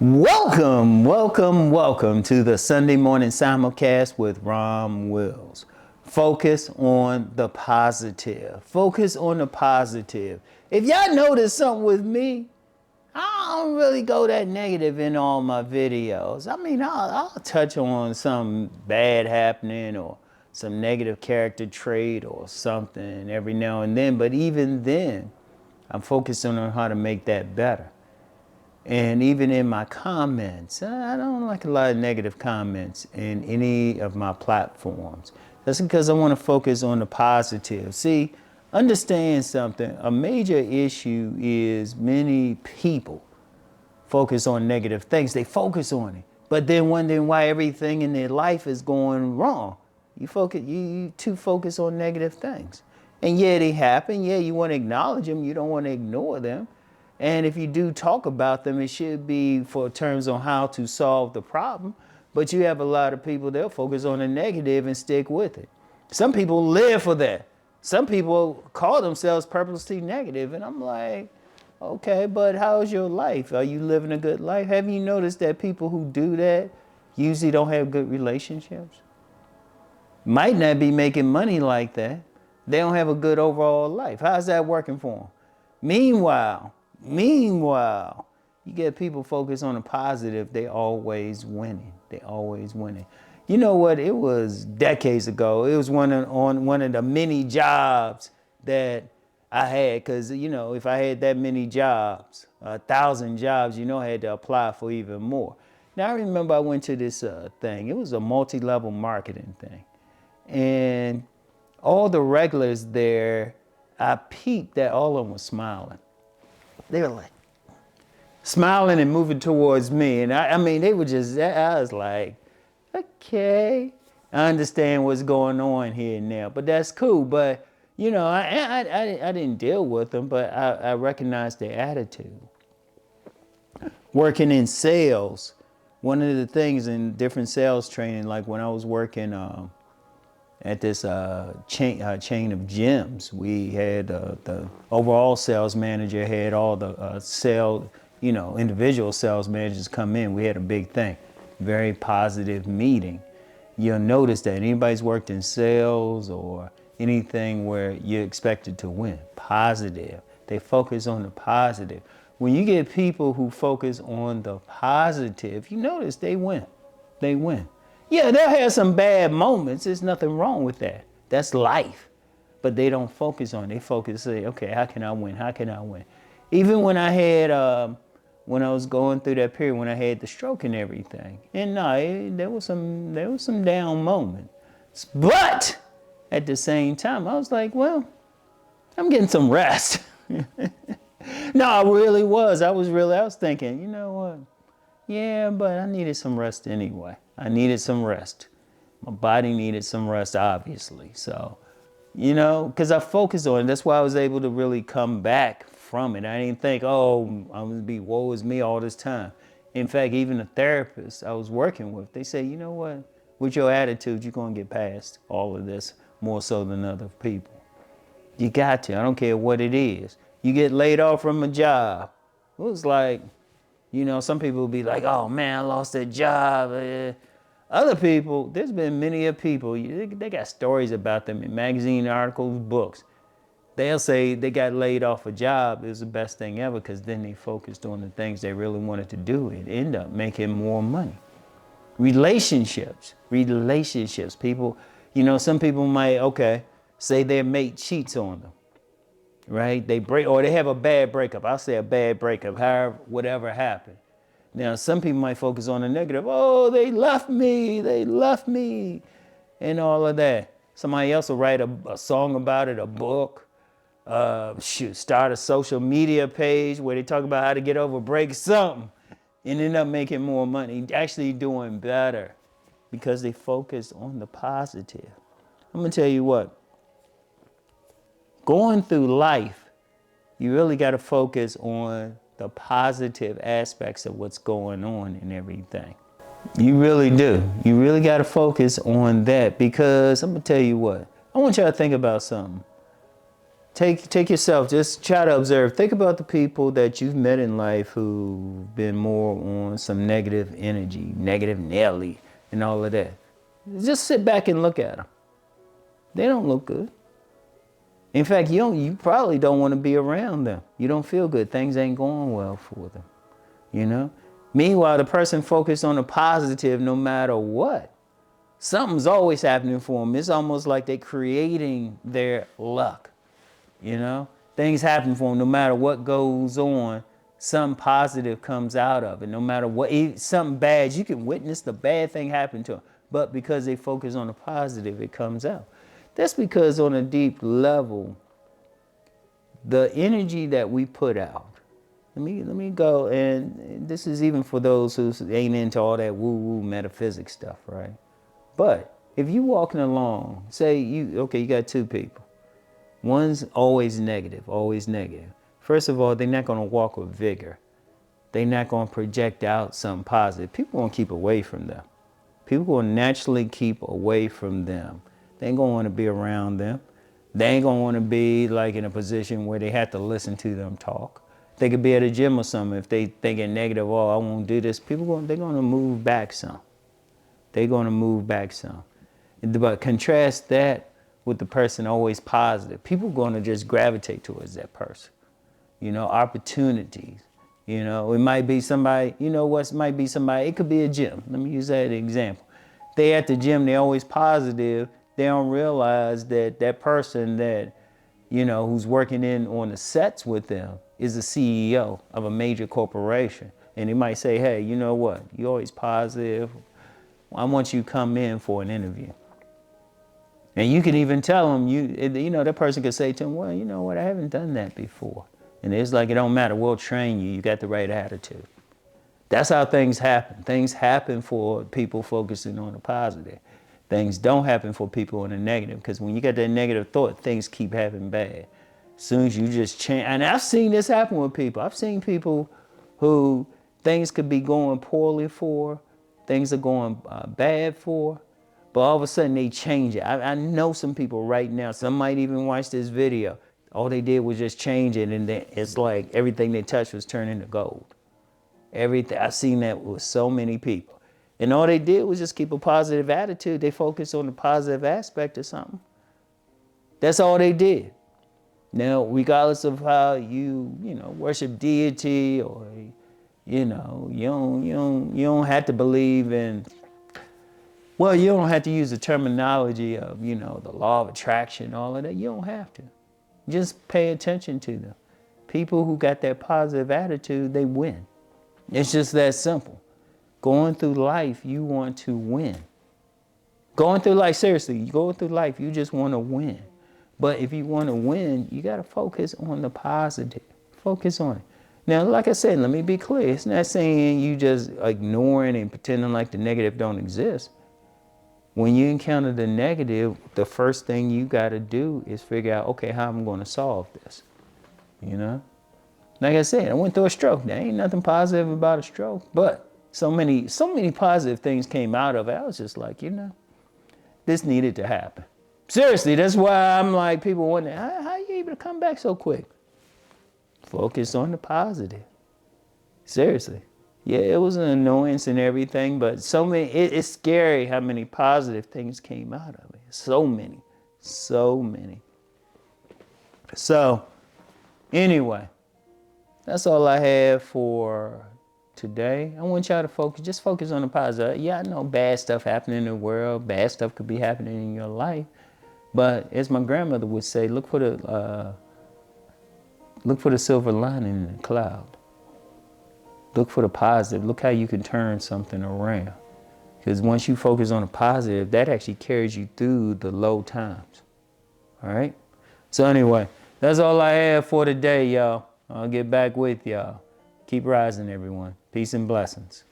Welcome to the Sunday morning simulcast with Rom Wills. Focus on the positive. Focus on the positive. If y'all notice something with me, I don't really go that negative in all my videos. I mean, I'll touch on some bad happening or some negative character trait or something every now and then. But even then, I'm focusing on how to make that better. And even in my comments, I don't like a lot of negative comments in any of my platforms. That's because I want to focus on the positive. See, understand something. A major issue is many people focus on negative things. They focus on it, but then wondering why everything in their life is going wrong. You too focus on negative things. And yeah, they happen. Yeah, you want to acknowledge them. You don't want to ignore them. And if you do talk about them, it should be for terms on how to solve the problem. But you have a lot of people, they'll focus on the negative and stick with it. Some people live for that. Some people call themselves purposely negative. And I'm like, okay, but how's your life? Are you living a good life? Have you noticed that people who do that usually don't have good relationships? Might not be making money like that. They don't have a good overall life. How's that working for them? Meanwhile, you get people focused on the positive, they always winning. They always winning. You know what? It was decades ago. It was on one of the many jobs that I had, because, you know, if I had that many jobs, 1,000 jobs, you know, I had to apply for even more. Now, I remember I went to this thing. It was a multi-level marketing thing. And all the regulars there, I peeped that all of them were smiling. They were like smiling and moving towards me. And I mean, they were just, I was like, okay, I understand what's going on here now, but that's cool. But, you know, I didn't deal with them, but I recognized their attitude. Working in sales, one of the things in different sales training, like when I was working at this chain of gyms, we had the overall sales manager had all the individual sales managers come in. We had a big thing, very positive meeting. You'll notice that anybody's worked in sales or anything where you're expected to win, positive. They focus on the positive. When you get people who focus on the positive, you notice they win. They win. Yeah, they'll have some bad moments. There's nothing wrong with that. That's life. But they don't focus on it. They focus, say, okay, how can I win? How can I win? Even when I had, when I was going through that period, when I had the stroke and everything. And no, there was some down moments. But at the same time, I was like, well, I'm getting some rest. No, I really was. I was thinking, you know what? Yeah, but I needed some rest anyway. I needed some rest. My body needed some rest, obviously. So, you know, because I focused on it. That's why I was able to really come back from it. I didn't think, oh, I'm going to be woe is me all this time. In fact, even the therapist I was working with, they say, you know what? With your attitude, you're going to get past all of this more so than other people. You got to. I don't care what it is. You get laid off from a job. It was like, you know, some people will be like, oh, man, I lost that job. Other people, there's been many of people, they got stories about them in magazine articles, books. They'll say they got laid off a job. It was the best thing ever because then they focused on the things they really wanted to do and end up making more money. Relationships. People, you know, some people might, say their mate cheats on them. Right? They break, or they have a bad breakup. I'll say a bad breakup, however, whatever happened. Now, some people might focus on the negative. Oh, they left me, and all of that. Somebody else will write a song about it, a book, start a social media page where they talk about how to get over break something and end up making more money, actually doing better because they focus on the positive. I'm going to tell you what. Going through life, you really got to focus on the positive aspects of what's going on and everything. You really do. You really got to focus on that because I'm going to tell you what. I want y'all to think about something. Take yourself, just try to observe. Think about the people that you've met in life who've been more on some negative energy, negative Nelly, and all of that. Just sit back and look at them. They don't look good. In fact, you probably don't want to be around them. You don't feel good. Things ain't going well for them, you know? Meanwhile, the person focused on the positive no matter what. Something's always happening for them. It's almost like they're creating their luck, you know? Things happen for them no matter what goes on. Something positive comes out of it. No matter what, something bad, you can witness the bad thing happen to them. But because they focus on the positive, it comes out. That's because on a deep level, the energy that we put out, let me go, and this is even for those who ain't into all that woo-woo metaphysics stuff, right? But if you walking along, say you got two people. One's always negative, always negative. First of all, they're not going to walk with vigor. They're not going to project out something positive. People going to keep away from them. People will naturally keep away from them. They ain't going to want to be around them. They ain't going to want to be like in a position where they have to listen to them talk. They could be at a gym or something. If they thinking negative, oh, I won't do this, they're going to move back some. They're going to move back some. But contrast that with the person always positive. People are going to just gravitate towards that person. You know, opportunities. You know, it might be somebody, might be somebody, it could be a gym. Let me use that as an example. They at the gym, they're always positive. They don't realize that that person that, who's working in on the sets with them is the CEO of a major corporation. And they might say, hey, you know what? You're always positive. I want you to come in for an interview. And you can even tell them, that person could say to them, well, you know what? I haven't done that before. And it's like, it don't matter. We'll train you. You got the right attitude. That's how things happen. Things happen for people focusing on the positive. Things don't happen for people on the negative, because when you get that negative thought, things keep happening bad. As soon as you just change, and I've seen this happen with people. I've seen people who things could be going poorly for, things are going bad for, but all of a sudden they change it. I know some people right now, some might even watch this video. All they did was just change it, and then it's like everything they touched was turning to gold. Everything. I've seen that with so many people. And all they did was just keep a positive attitude. They focused on the positive aspect of something. That's all they did. Now, regardless of how you worship deity, or you don't have to believe in, well, you don't have to use the terminology of, the law of attraction, all of that. You don't have to. Just pay attention to them. People who got that positive attitude, they win. It's just that simple. Going through life, you want to win. Going through life, seriously, going through life, you just want to win. But if you want to win, you got to focus on the positive. Focus on it. Now, like I said, let me be clear. It's not saying you just ignoring and pretending like the negative don't exist. When you encounter the negative, the first thing you got to do is figure out, okay, how I'm going to solve this. Like I said, I went through a stroke. There ain't nothing positive about a stroke, but so many positive things came out of it. I was just like, this needed to happen. Seriously, that's why I'm like, people wonder, how are you able to come back so quick? Focus on the positive. Seriously. Yeah, it was an annoyance and everything, but it's scary how many positive things came out of it. So many. So, anyway, that's all I have for today. I want y'all to focus on the positive. Yeah, I know bad stuff happening in the world. Bad stuff could be happening in your life. But as my grandmother would say, look for the silver lining in the cloud. Look for the positive. Look how you can turn something around. Because once you focus on the positive, that actually carries you through the low times. All right? So anyway, that's all I have for today, y'all. I'll get back with y'all. Keep rising, everyone. Peace and blessings.